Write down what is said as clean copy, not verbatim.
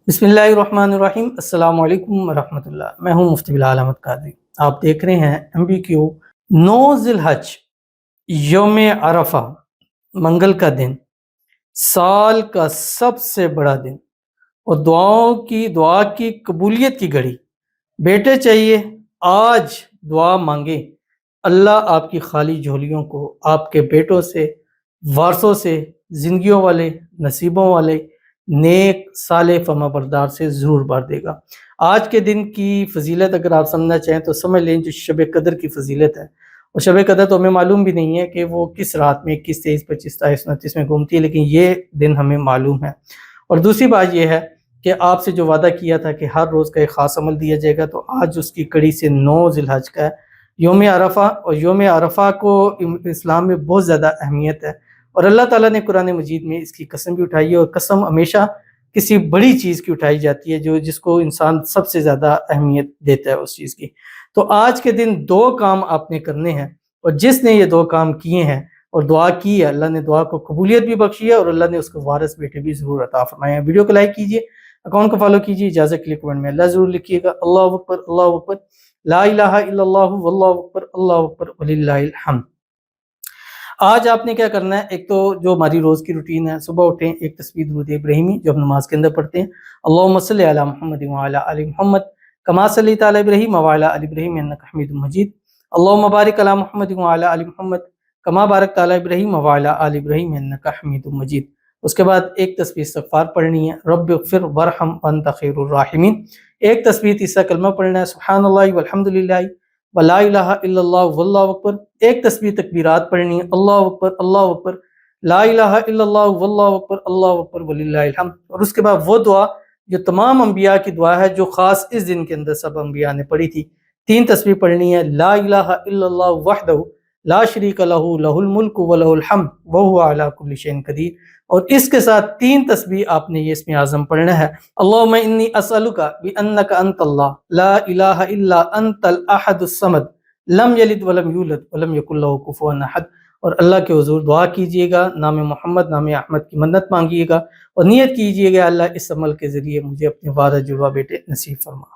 بسم اللہ الرحمن الرحیم۔ السلام علیکم ورحمۃ اللہ۔ میں ہوں مفتی بلال احمد قادری۔ آپ دیکھ رہے ہیں MBQ 9 ذی الحج یوم عرفہ، منگل کا دن، سال کا سب سے بڑا دن اور دعا کی قبولیت کی گھڑی۔ بیٹے چاہیے آج دعا مانگیں، اللہ آپ کی خالی جھولیوں کو آپ کے بیٹوں سے، وارثوں سے، زندگیوں والے، نصیبوں والے، نیک صالح فرما بردار سے ضرور بھر دے گا۔ آج کے دن کی فضیلت اگر آپ سمجھنا چاہیں تو سمجھ لیں جو شب قدر کی فضیلت ہے، اور شب قدر تو ہمیں معلوم بھی نہیں ہے کہ وہ کس رات میں 21 23 25 27 29 میں گھومتی ہے، لیکن یہ دن ہمیں معلوم ہے۔ اور دوسری بات یہ ہے کہ آپ سے جو وعدہ کیا تھا کہ ہر روز کا ایک خاص عمل دیا جائے گا، تو آج اس کی کڑی سے 9 ذی الحج کا ہے، یوم عرفہ، اور یوم عرفہ کو اسلام میں بہت زیادہ اہمیت ہے، اور اللہ تعالیٰ نے قرآن مجید میں اس کی قسم بھی اٹھائی ہے، اور قسم ہمیشہ کسی بڑی چیز کی اٹھائی جاتی ہے جس کو انسان سب سے زیادہ اہمیت دیتا ہے اس چیز کی۔ تو آج کے دن 2 کام آپ نے کرنے ہیں، اور جس نے یہ 2 کام کیے ہیں اور دعا کی ہے، اللہ نے دعا کو قبولیت بھی بخشی ہے، اور اللہ نے اس کو وارث بیٹے بھی ضرور عطا فرمائے ہیں۔ ویڈیو کو لائک کیجیے، اکاؤنٹ کو فالو کیجیے، اجازت کے لیے کمنٹ میں اللہ ضرور لکھیے گا۔ اللہ اکبر، اللہ اکبر، لا الہ الا اللہ، واللہ اکبر، اللہ اکبر، وللہ الحمد۔ آج آپ نے کیا کرنا ہے، ایک تو جو ہماری روز کی روٹین ہے، صبح اٹھیں، ایک تسبیح درود ابراہیمی جو ہم نماز کے اندر پڑھتے ہیں، اللہم صلی علی محمد وعلی آل محمد کما صلیت علی ابراہیم وعلی آل ابراہیم انک حمید مجید، اللہم بارک علی محمد وعلی آل محمد کما بارکت علی ابراہیم وعلی آل ابراہیم انک حمید مجید۔ اس کے بعد ایک تسبیح استغفار پڑھنی ہے، رب اغفر وارحم وانت خیر الراحمین۔ ایک تسبیح تیسرا کلمہ پڑھنا ہے، سبحان اللہ والحمد للہ ولا الہ الا اللہ واللہ اکبر۔ ایک تسبیح تکبیرات پڑھنی ہے، اللہ اکبر، اللہ اکبر، لا الہ الا اللہ واللہ اکبر، اللہ اکبر، وللہ الحمد۔ اور اس کے بعد وہ دعا جو تمام انبیاء کی دعا ہے، جو خاص اس دن کے اندر سب انبیاء نے پڑھی تھی، 3 تسبیح پڑھنی ہے، لا الہ الا اللہ وحدہ لا شریک لہ لہ الملک ولہ الحمد وہو علی کل شیء قدیر۔ اور اس کے ساتھ 3 تسبیح آپ نے یہ اسم اعظم پڑھنا ہے، اللہم انی اسألک بانک انت اللہ لا الہ الا انت الاحد الصمد لم یلد ولم یولد ولم یکن لہ کفوا احد۔ اور اللہ کے حضور دعا کیجئے گا، نام محمد نام احمد کی منت مانگیے گا، اور نیت کیجئے گا اللہ اس عمل کے ذریعے مجھے اپنے وارث جڑواں بیٹے نصیب فرما۔